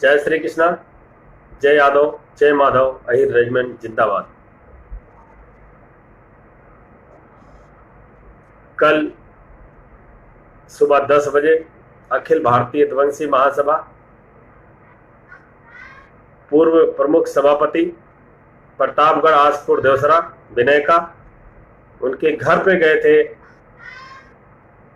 जय श्री कृष्णा, जय यादव, जय माधव, अहिर रेजिमेंट जिंदाबाद। कल सुबह 10 बजे अखिल भारतीय यदुवंशी महासभा पूर्व प्रमुख सभापति प्रतापगढ़ आसपुर देवसरा विनय का उनके घर पे गए थे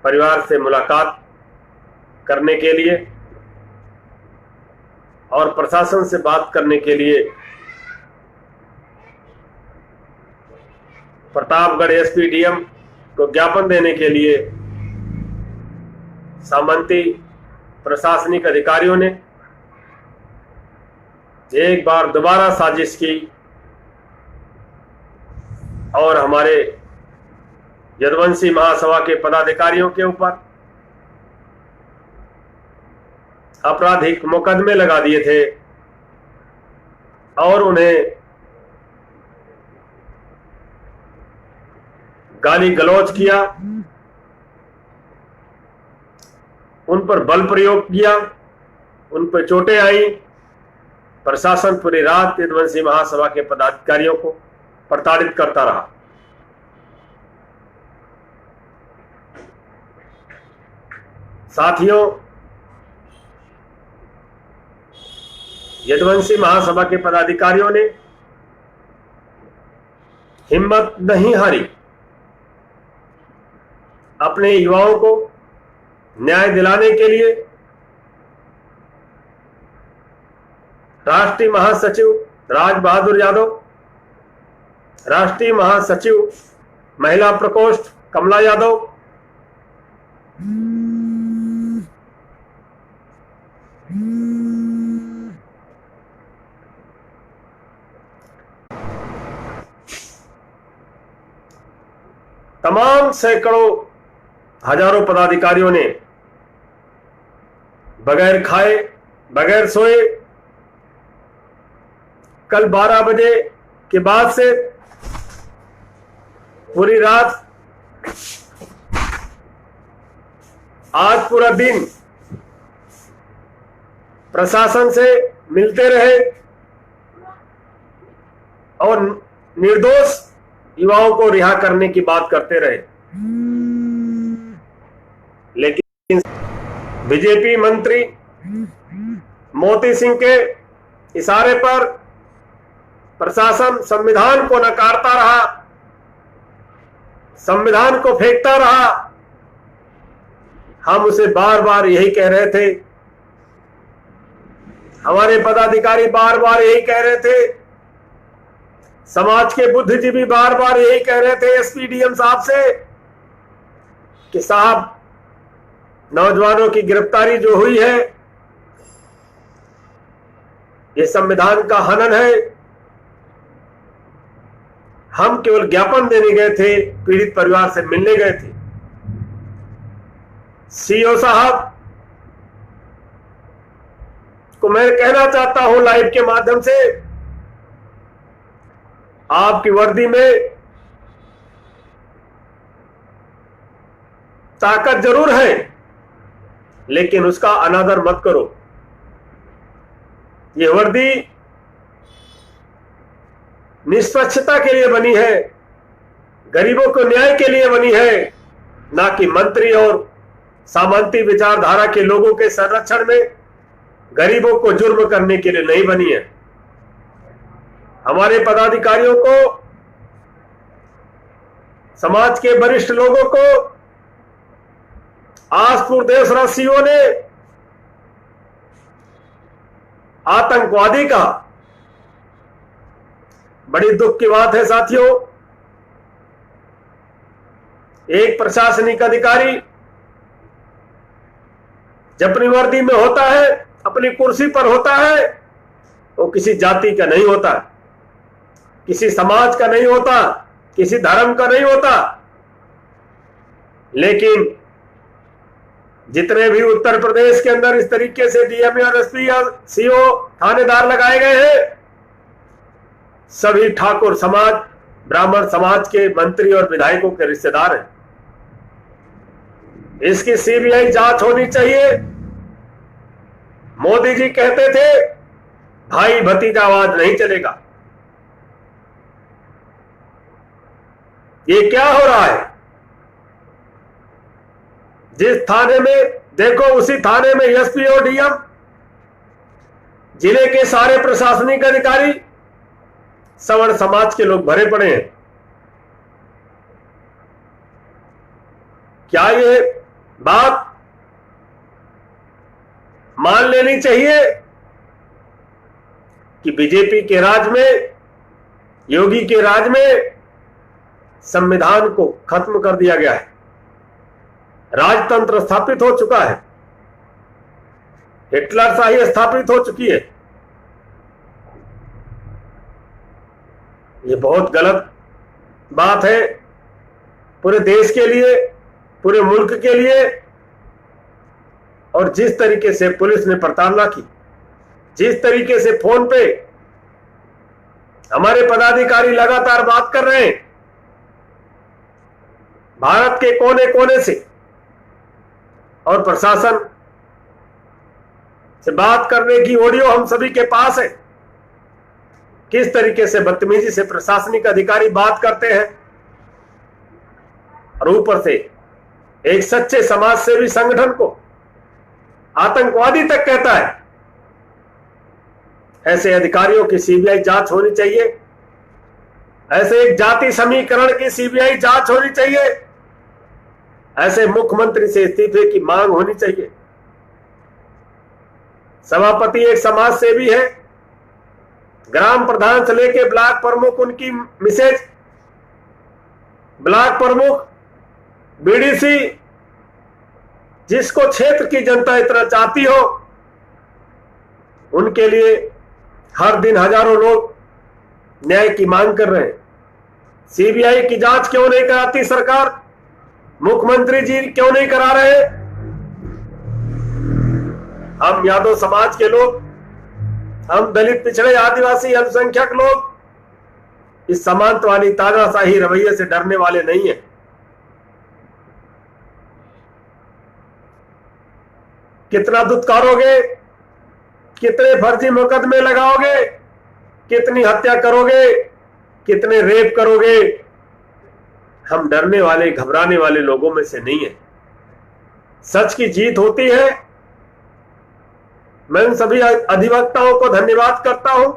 परिवार से मुलाकात करने के लिए और प्रशासन से बात करने के लिए। प्रतापगढ़ एसपी डीएम को ज्ञापन देने के लिए सामंती प्रशासनिक अधिकारियों ने एक बार दोबारा साजिश की और हमारे यदुवंशी महासभा के पदाधिकारियों के ऊपर आपराधिक मुकदमे लगा दिए थे और उन्हें गाली गलौज किया, उन पर बल प्रयोग किया, उन पर चोटें आई। प्रशासन पूरी रात यदुवंशी महासभा के पदाधिकारियों को प्रताड़ित करता रहा। साथियों, यदुवंशी महासभा के पदाधिकारियों ने हिम्मत नहीं हारी अपने युवाओं को न्याय दिलाने के लिए। राष्ट्रीय महासचिव राज बहादुर यादव, राष्ट्रीय महासचिव महिला प्रकोष्ठ कमला यादव, तमाम सैकड़ों हजारों पदाधिकारियों ने बगैर खाए बगैर सोए कल 12 बजे के बाद से पूरी रात आज पूरा दिन प्रशासन से मिलते रहे और निर्दोष युवाओं को रिहा करने की बात करते रहे। लेकिन बीजेपी मंत्री मोती सिंह के इशारे पर प्रशासन संविधान को नकारता रहा, संविधान को फेंकता रहा। हम उसे बार बार यही कह रहे थे, हमारे पदाधिकारी बार बार यही कह रहे थे, समाज के बुद्धिजीवी बार बार यही कह रहे थे एसपी डीएम साहब से कि साहब, नौजवानों की गिरफ्तारी जो हुई है ये संविधान का हनन है। हम केवल ज्ञापन देने गए थे, पीड़ित परिवार से मिलने गए थे। सीओ साहब को मैं कहना चाहता हूं लाइव के माध्यम से, आपकी वर्दी में ताकत जरूर है लेकिन उसका अनादर मत करो। यह वर्दी निष्पक्षता के लिए बनी है, गरीबों को न्याय के लिए बनी है, ना कि मंत्री और सामंती विचारधारा के लोगों के संरक्षण में गरीबों को जुर्म करने के लिए नहीं बनी है। हमारे पदाधिकारियों को, समाज के वरिष्ठ लोगों को आसपुर देवसरा सीओ ने आतंकवादी कहा। बड़ी दुख की बात है साथियों, एक प्रशासनिक अधिकारी जब अपनी वर्दी में होता है, अपनी कुर्सी पर होता है, वो किसी जाति का नहीं होता, किसी समाज का नहीं होता, किसी धर्म का नहीं होता। लेकिन जितने भी उत्तर प्रदेश के अंदर इस तरीके से डीएमए और एसपी और सीओ थानेदार लगाए गए हैं, सभी ठाकुर समाज, ब्राह्मण समाज के मंत्री और विधायकों के रिश्तेदार हैं। इसकी सीबीआई जांच होनी चाहिए। मोदी जी कहते थे भाई भतीजावाद नहीं चलेगा। ये क्या हो रहा है? जिस थाने में देखो उसी थाने में एसपी और डीएम, जिले के सारे प्रशासनिक अधिकारी सवर्ण समाज के लोग भरे पड़े हैं। क्या ये बात मान लेनी चाहिए कि बीजेपी के राज में, योगी के राज में संविधान को खत्म कर दिया गया है, राजतंत्र स्थापित हो चुका है, हिटलरशाही स्थापित हो चुकी है। ये बहुत गलत बात है पूरे देश के लिए, पूरे मुल्क के लिए। और जिस तरीके से पुलिस ने प्रताड़ना की, जिस तरीके से फोन पे हमारे पदाधिकारी लगातार बात कर रहे हैं, भारत के कोने कोने से, और प्रशासन से बात करने की ऑडियो हम सभी के पास है, किस तरीके से बदतमीजी से प्रशासनिक अधिकारी बात करते हैं। और ऊपर से एक सच्चे समाज सेवी संगठन को आतंकवादी तक कहता है। ऐसे अधिकारियों की सीबीआई जांच होनी चाहिए, ऐसे एक जाति समीकरण की सीबीआई जांच होनी चाहिए, ऐसे मुख्यमंत्री से इस्तीफे की मांग होनी चाहिए। सभापति एक समाज सेवी है, ग्राम प्रधान से लेके ब्लॉक प्रमुख, उनकी मिसेज, ब्लॉक प्रमुख, बीडीसी, जिसको क्षेत्र की जनता इतना चाहती हो, उनके लिए हर दिन हजारों लोग न्याय की मांग कर रहे हैं। सीबीआई की जांच क्यों नहीं कराती सरकार? मुख्यमंत्री जी क्यों नहीं करा रहे? हम यादव समाज के लोग, हम दलित, पिछड़े, आदिवासी, अल्पसंख्यक लोग इस सामंतवादी तानाशाही रवैये से डरने वाले नहीं है। कितना दुत्कारोगे, कितने फर्जी मुकदमे लगाओगे, कितनी हत्या करोगे, कितने रेप करोगे? हम डरने वाले, घबराने वाले लोगों में से नहीं है। सच की जीत होती है। मैं उन सभी अधिवक्ताओं को धन्यवाद करता हूं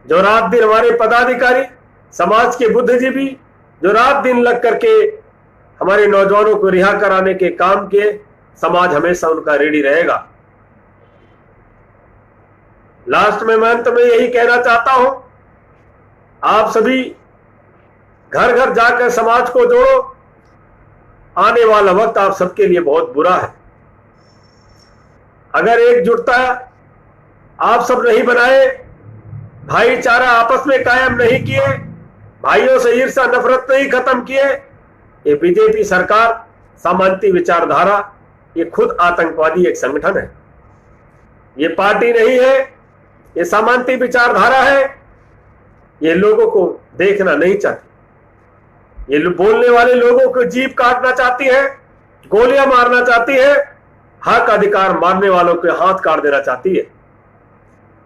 जो रात दिन, हमारे पदाधिकारी, समाज के बुद्धिजीवी, जो रात दिन लग करके हमारे नौजवानों को रिहा कराने के काम किए। समाज हमेशा उनका रेडी रहेगा। लास्ट में मैं अंत में यही कहना चाहता हूं, आप सभी घर घर जाकर समाज को जोड़ो। आने वाला वक्त आप सबके लिए बहुत बुरा है। अगर एकजुटता आप सब नहीं बनाए, भाईचारा आपस में कायम नहीं किए, भाइयों से ईर्ष्या नफरत नहीं खत्म किए, ये बीजेपी सरकार, सामंती विचारधारा, ये खुद आतंकवादी एक संगठन है। ये पार्टी नहीं है, ये सामंती विचारधारा है। ये लोगों को देखना नहीं चाहती। ये बोलने वाले लोगों को जीभ काटना चाहती है, गोलियां मारना चाहती है, हक अधिकार मारने वालों के हाथ काट देना चाहती है।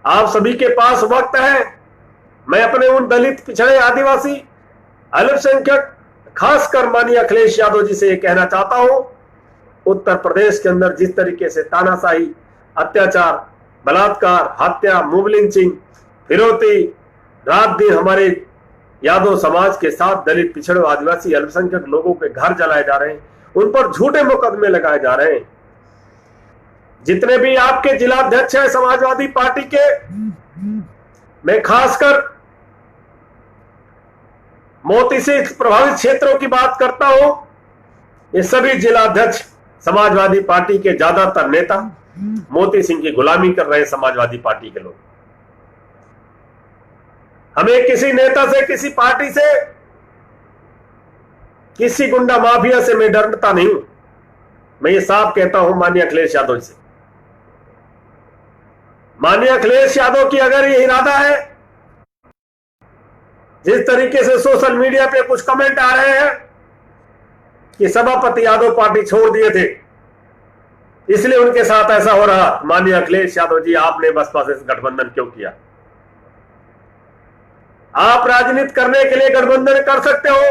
आप सभी के पास वक्त है। मैं अपने उन दलित, पिछड़े, आदिवासी, अल्पसंख्यक, खासकर माननीय अखिलेश यादव जी से यह कहना चाहता हूं, उत्तर प्रदेश के अंदर जिस तरीके से तानाशाही, अत्याचार, बलात्कार, हत्या, मूव लिंचिंग, फिरौती, रात दिन हमारे यादव समाज के साथ दलित, पिछड़े, आदिवासी, अल्पसंख्यक लोगों के घर जलाए जा रहे हैं, उन पर झूठे मुकदमे लगाए जा रहे हैं। जितने भी आपके जिलाध्यक्ष हैं समाजवादी पार्टी के, मैं खासकर मोती से प्रभावित क्षेत्रों की बात करता हूं। ये सभी जिलाध्यक्ष समाजवादी पार्टी के ज्यादातर नेता मोती सिंह की गुलामी कर रहे हैं। समाजवादी पार्टी के लोग, हमें किसी नेता से, किसी पार्टी से, किसी गुंडा माफिया से मैं डरता नहीं हूं। मैं ये साफ कहता हूं माननीय अखिलेश यादव से। माननीय अखिलेश यादव की अगर ये इरादा है, जिस तरीके से सोशल मीडिया पे कुछ कमेंट आ रहे हैं कि सभापति यादव पार्टी छोड़ दिए थे, इसलिए उनके साथ ऐसा हो रहा। माननीय अखिलेश यादव जी, आपने बसपा से गठबंधन क्यों किया? आप राजनीति करने के लिए गठबंधन कर सकते हो।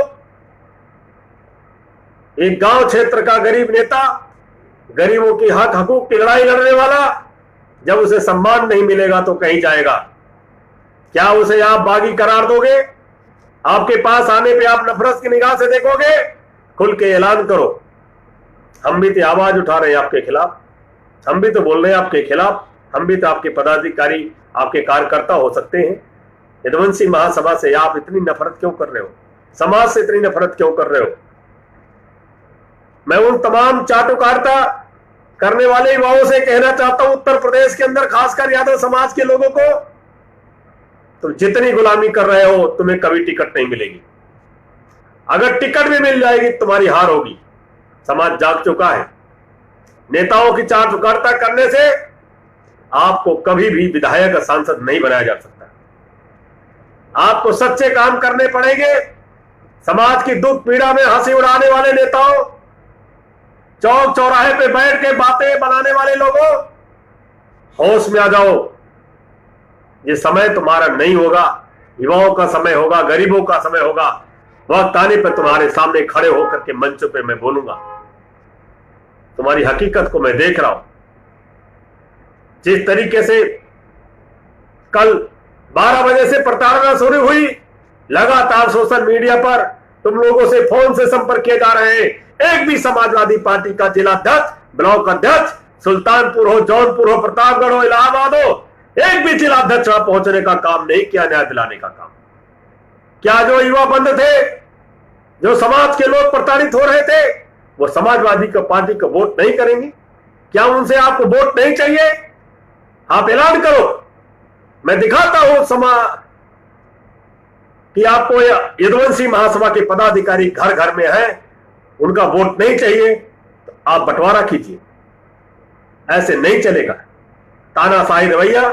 एक गांव क्षेत्र का गरीब नेता, गरीबों की हक हकूक की लड़ाई लड़ने वाला, जब उसे सम्मान नहीं मिलेगा तो कहीं जाएगा? क्या उसे आप बागी करार दोगे? आपके पास आने पे आप नफरत की निगाह से देखोगे? खुल के ऐलान करो। हम भी तो आवाज उठा रहे हैं आपके खिलाफ, हम भी तो बोल रहे हैं आपके खिलाफ, हम भी तो आपके पदाधिकारी, आपके कार्यकर्ता हो सकते हैं। यदुवंशी महासभा से आप इतनी नफरत क्यों कर रहे हो? समाज से इतनी नफरत क्यों कर रहे हो? मैं उन तमाम चाटुकारिता करने वाले युवाओं से कहना चाहता हूं, उत्तर प्रदेश के अंदर खासकर यादव समाज के लोगों को, तुम जितनी गुलामी कर रहे हो तुम्हें कभी टिकट नहीं मिलेगी। अगर टिकट भी मिल जाएगी तुम्हारी हार होगी। समाज जाग चुका है। नेताओं की चाटुकारिता करने से आपको कभी भी विधायक या सांसद नहीं बनाया जा सकता। आपको सच्चे काम करने पड़ेंगे। समाज की दुख पीड़ा में हंसी उड़ाने वाले नेताओं, चौक चौराहे पे बैठ के बातें बनाने वाले लोगों, होश में आ जाओ। ये समय तुम्हारा नहीं होगा, युवाओं का समय होगा, गरीबों का समय होगा। वक्त आने पर तुम्हारे सामने खड़े होकर के मंचों पे मैं बोलूंगा। तुम्हारी हकीकत को मैं देख रहा हूं। जिस तरीके से कल 12 बजे से प्रताड़ना शुरू हुई, लगातार सोशल मीडिया पर तुम लोगों से फोन से संपर्क किए जा रहे हैं। एक भी समाजवादी पार्टी का जिलाध्यक्ष, ब्लॉक अध्यक्ष, सुल्तानपुर हो, जौनपुर हो, प्रतापगढ़ हो, इलाहाबाद हो, एक भी जिलाध्यक्ष वहां पहुंचने का काम नहीं किया, न्याय दिलाने का काम। क्या जो युवा बंद थे, जो समाज के लोग प्रताड़ित हो रहे थे, वो समाजवादी का पार्टी को वोट नहीं करेंगे? क्या उनसे आपको वोट नहीं चाहिए? आप ऐलान करो। मैं दिखाता हूं कि आपको यदुवंशी महासभा के पदाधिकारी घर घर में हैं, उनका वोट नहीं चाहिए तो आप बंटवारा कीजिए। ऐसे नहीं चलेगा। तानाशाही रवैया,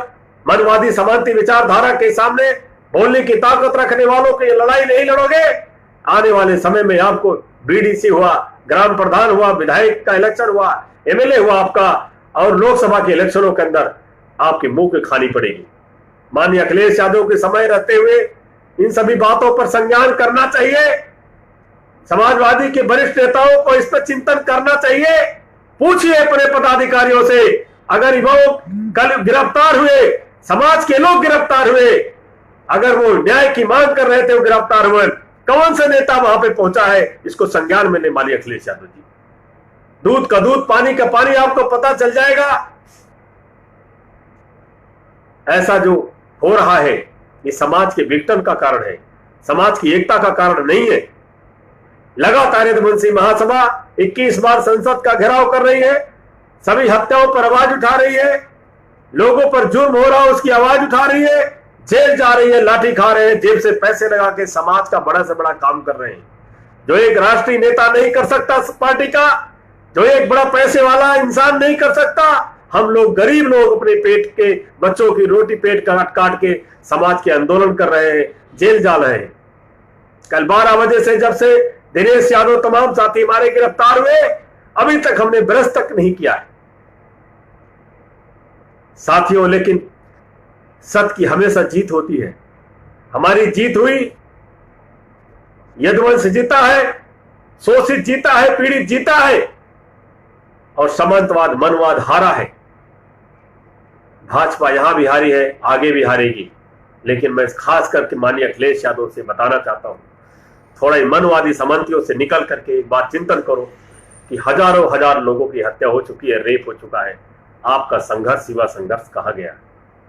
मनवादी समांती विचारधारा के सामने बोलने की ताकत रखने वालों की लड़ाई नहीं लड़ोगे। आने वाले समय में आपको बीडीसी हुआ, ग्राम प्रधान हुआ, विधायक का इलेक्शन हुआ, एमएलए हुआ आपका, और लोकसभा के इलेक्शनों के अंदर आपके मुंह की खानी पड़ेगी। माननीय अखिलेश यादव के समय रहते हुए इन सभी बातों पर संज्ञान करना चाहिए। समाजवादी के वरिष्ठ नेताओं को इस पर चिंतन करना चाहिए। पूछिए अपने पदाधिकारियों से, अगर वो कल गिरफ्तार हुए, समाज के लोग गिरफ्तार हुए, अगर वो न्याय की मांग कर रहे थे, वो गिरफ्तार हुए, कौन सा नेता वहां पे पहुंचा है? इसको संज्ञान में ले माननीय अखिलेश यादव जी। दूध का दूध, पानी का पानी, आपको पता चल जाएगा। ऐसा जो हो रहा है ये समाज के विघटन का कारण है, समाज की एकता का कारण नहीं है। लगातार यदुवंशी महासभा 21 बार संसद का घेराव कर रही है, सभी हत्याओं पर आवाज उठा रही है, लोगों पर जुर्म हो रहा है उसकी आवाज उठा रही है, जेल जा रही है, लाठी खा रहे हैं, जेब से पैसे लगा के समाज का बड़ा से बड़ा काम कर रहे हैं। जो एक राष्ट्रीय नेता नहीं कर सकता पार्टी का, जो एक बड़ा पैसे वाला इंसान नहीं कर सकता, हम लोग गरीब लोग अपने पेट के बच्चों की रोटी पेट काट काट के समाज के आंदोलन कर रहे हैं, जेल जा रहे हैं। कल 12 बजे से जब से दिनेश यादव तमाम साथी हमारे गिरफ्तार हुए, अभी तक हमने ब्रश तक नहीं किया है साथियों। लेकिन सत्य की हमेशा जीत होती है। हमारी जीत हुई, यदुवंश जीता है, शोषित जीता है, पीड़ित जीता है, और सामंतवाद मनवाद हारा है। भाजपा यहां भी हारी है, आगे भी हारेगी। लेकिन मैं खास करके माननीय अखिलेश यादव से बताना चाहता हूं, थोड़ा मनवादी सामंतियों से निकल करके एक बार चिंतन करो कि हजारों हजार लोगों की हत्या हो चुकी है, रेप हो चुका है। आपका संघर्ष, युवा संघर्ष कहाँ गया?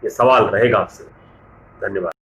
ये सवाल रहेगा आपसे। धन्यवाद।